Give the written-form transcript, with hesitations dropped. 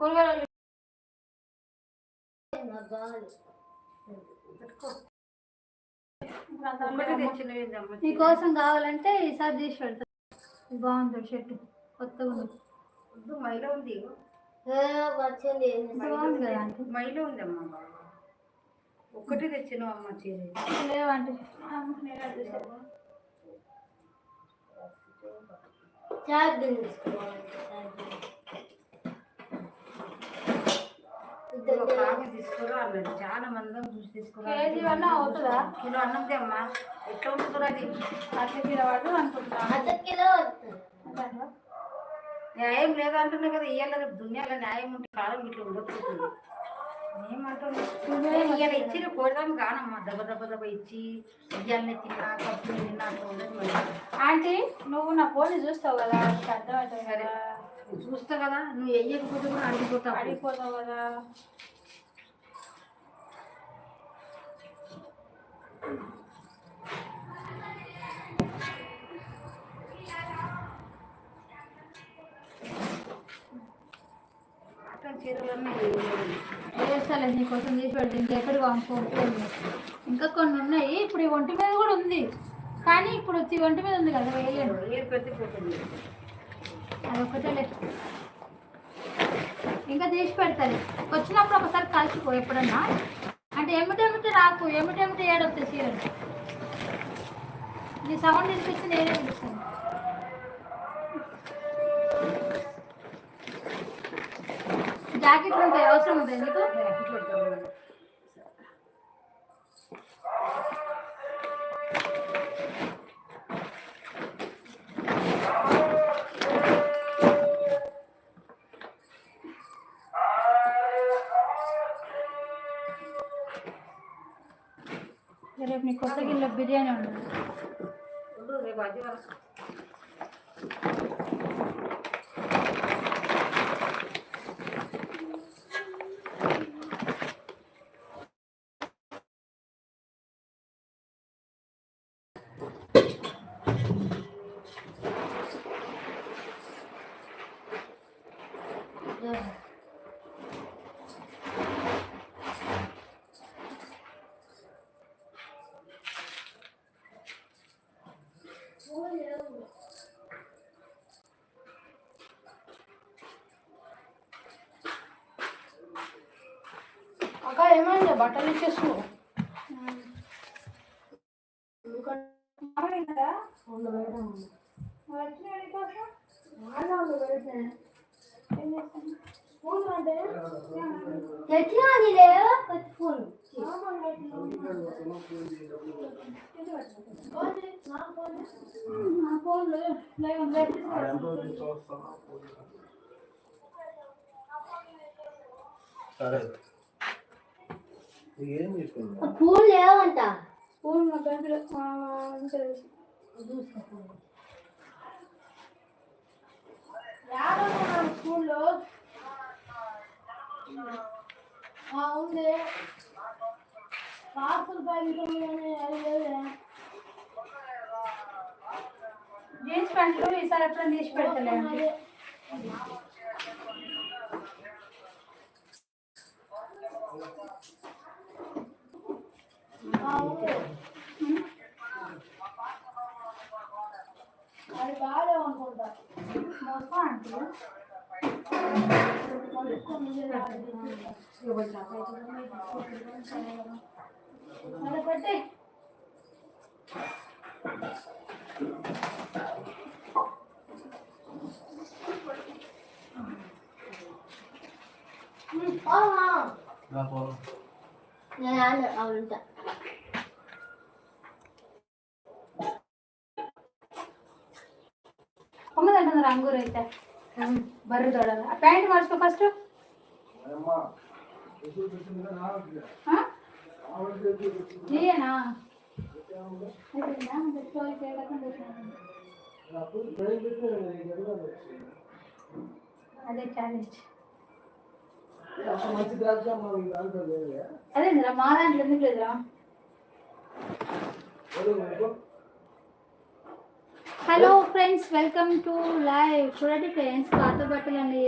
కూరగాయలు నీకోసం కావాలంటే ఈసారి తీసి పెడతా. బాగుంది షర్ట్, కొత్తగా ఉంది. మైలో ఉంది, బాగుంది కదా అంటే మైలో ఉందమ్మా. ఒక్కటి తెచ్చిన అమ్మ చీర లేవంటే తీసుకోరా అన్నది. చాలా మంది చూసి తీసుకోరా. కేజీ అన్న అవుతుందా? కిలో అన్నంది అమ్మా. ఎట్లా ఉంటుందో అది అర్ధ కిలో వాడు అనుకుంటున్నా. న్యాయం లేదంటున్నా కదా. ఇయ్యాల రేపు దునియాలో న్యాయం ఉంటే కాలం ఇట్లా ఉండకపోతుంది. ఏమంటున్నా ఇవాళ ఇచ్చి కోడదాం కానమ్మా. దెబ్బ దెబ్బ దెబ్బ ఇచ్చి ఇయ్యాలని తిన్నా కప్పులు తిన్నా అట్లా ఉండదు. ఆంటీ నువ్వు నా ఫోన్ చూస్తావు కదా, అర్థమవుతుంది కదా. చూస్తా కదా, నువ్వు వెయ్యకపోతే కూడా అడిగిపోతావు కదా. చేస్తాలే నీకోసం తీసి పెడితే ఇంకెక్కడికి పంపుకోలేదు. ఇంకా కొన్ని ఉన్నాయి. ఇప్పుడు ఈ ఒంటి మీద కూడా ఉంది, కానీ ఇప్పుడు ఈ ఒంటి మీద ఉంది కదా, వేయలేదు. అదొక్కటే లేదు. ఇంకా తీసి పెడతాను. వచ్చినప్పుడు ఒకసారి కలిసిపో ఎప్పుడన్నా. అంటే ఎమ్మటెమ్మటి రాకు, ఎమ్మటెమ్మటి ఏడొస్తాయి చీరలు. నీ సౌండ్ తీసుకొచ్చి నేనే పిలుస్తాను. జాకెట్లు ఉంటాయి, అవసరం ఉంటుంది నీకు. రేపు నీ కొత్త గిన్నెలో బిర్యానీ ఉండదు. రేపు ఆదివారం అక్క ఏమైంది బట్టలు ఇచ్చేస్తున్నావు? పూలు లేవంట. పూలు నా బ్యాంకులో స్కూల్లో ఉంది. పార్సల్ ప్యాకెట్ జీన్స్ ప్యాంట్లు ఈసారి ఎప్పుడైనా తీసి పెడతలే. అది బాగా అనుకుంటా అంటే అలా పట్టే అవుంటా. పొంగదంటున్నారు అంగూరు అయితే బర్రె తోడాలి. ఆ ప్యాంట్ మార్చుకో ఫస్ట్. నీయేనా అదే ఛాలెంజ్. అదేంద్రా మా దాంట్లో ఎందుకు లేదురా? Hello friends, welcome to live. చూడండి ఫ్రెండ్స్, పాత బట్టలు అన్నీ